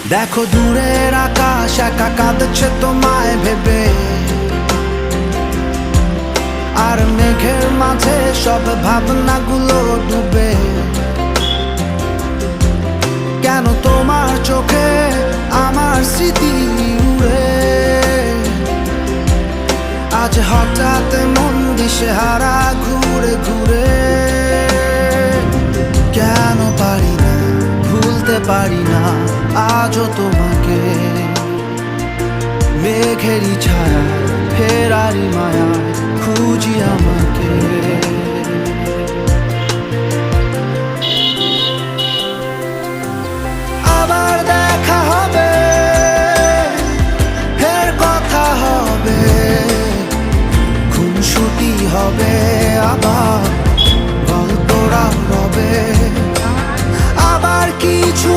দেখো দূরের আকাশ একা কাঁদছে তোমায় ভেবে, আর মেঘের মাঝে সব ভাবনাগুলো ডুবে। কেন তোমার চোখে আমার স্মৃতি উড়ে, আজ হঠাৎ মন দিশেহারা ঘুরে ঘুরে। কেন পারি না ভুলতে পারি না আজও তোমাকে, মেঘেরই ছায়া ফেরারি মায়া খুঁজি আমাকে। আবার দেখা হবে, ফের কথা হবে, খুনসুটি হবে, আবার গল্পরা হবে, আবার কিছু